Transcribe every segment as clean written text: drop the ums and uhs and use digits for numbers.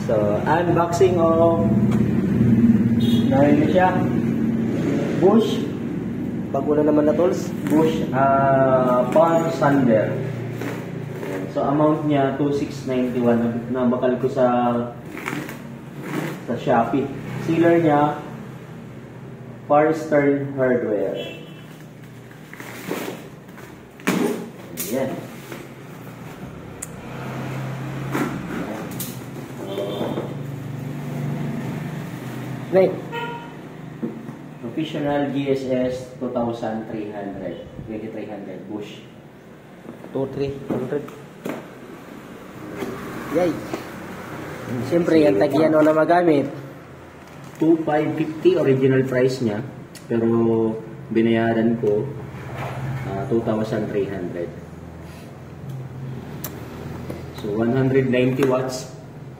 So, unboxing of siya. Bosch. Bago na naman na tools. Bosch Palm Sander. So, amount niya 2,691. Nabakal ko sa Shopee. Sealer niya Far Eastern Hardware. Ayan. Right. Professional GSS 2300. 2300 Bosch. 2300. Yay. Siyempre, yung tagyan o na magamit. 2,550 original price niya. Pero binayaran ko 2,300. So 190 watts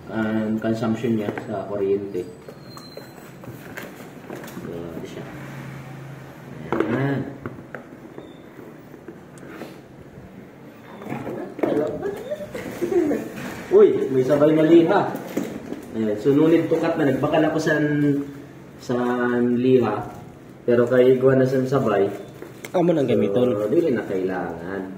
ang consumption niya sa kuryente. So, ito siya. Ayan. Uy, may sabay na liha. Ayan, so nunit tukat na nagbakal ako sa liha. Pero kay gawa na sa sabay. Amo nang gamiton. So, dili na kailangan.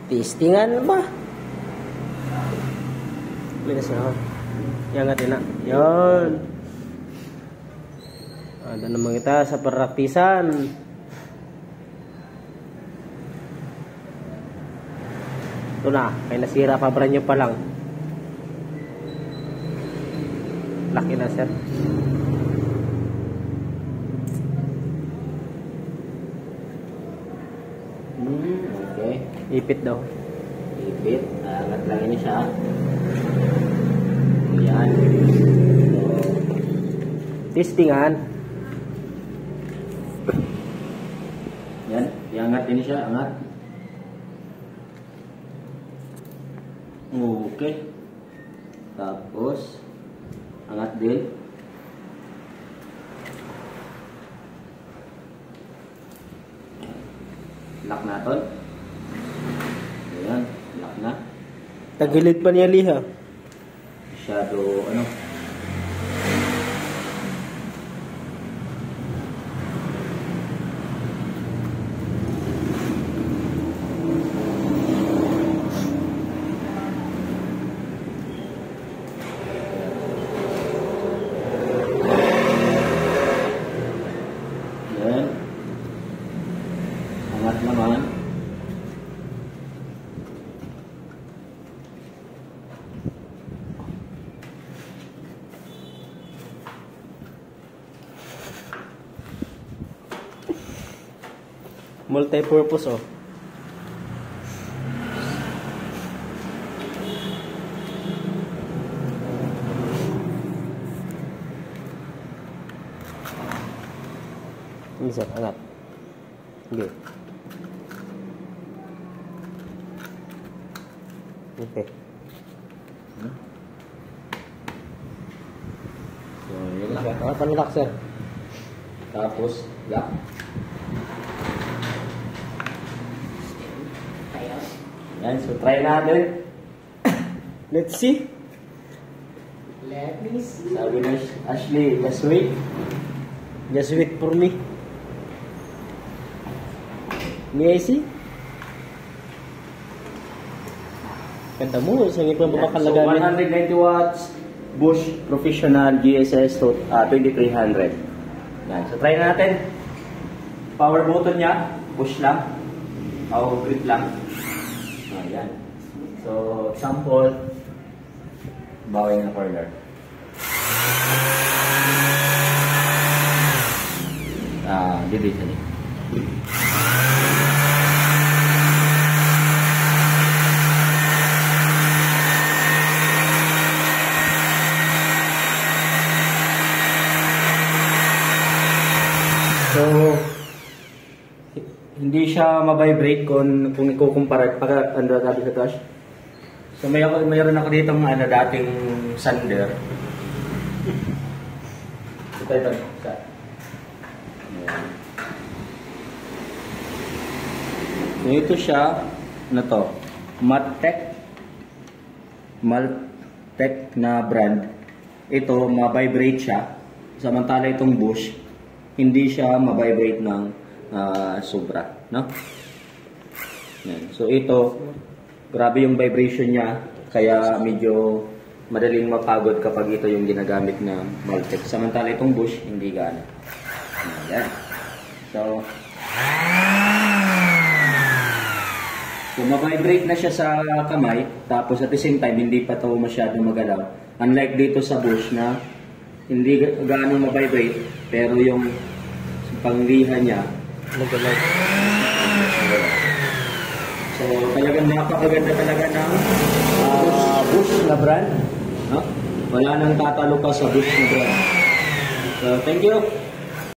Testingan ba? Linis na ako. Yan nga din na. Yan. Ada naman kita sa praktisan. Ito na. Kaya nasira pa brand new pa lang. Laki na sir. Okay. Ipit daw. Ipit. Angat lang ini siya. Ayan. So, Testingan. yan. Iangat ini siya. Angat. Okay. Tapos, angat din. Lock natin. Ayan, lock na. Tagilid pa niya liha. Masyado, ano. Ayan. Angat naman. Multi-purpose oh. Ini sir, angat. Okay. Okay. So, yun na siya. Panlock sir. Tapos, lock. Yan, so try natin. Let's see. Let me see. Sabi na Ashley, just wait. Just wait for me. May I see? Ganda mo, isang ipang babakal na So, gamit. 190 watts, Bosch Professional GSS 2300. Yan, so try natin. Power button niya, push lang. O grip lang. Ayan. So, example, bawal na corner. Dito isa niya. So, hindi siya ma-vibrate kung ikukumpara pag ano dati sa touch. So mayroon ako dito ng dating sander. Ito. So ito siya, ano to? Maltec na brand. Ito, ma-vibrate siya. Samantala itong Bosch, hindi siya ma-vibrate ng sobra, no? Yan. So ito, grabe yung vibration niya, kaya medyo madaling mapagod kapag ito yung ginagamit na Maltec. Samantala itong Bosch, hindi gaano. Yan. So ma-vibrate na siya sa kamay, tapos at the same time, hindi pa ito masyadong magalaw. Unlike dito sa Bosch na hindi gaano ma-vibrate, pero yung panglihan niya, Magalaw. so talagang napakaganda talaga ng Bosch na brand. No? Wala nang tatalo pa sa Bosch na brand. So thank you.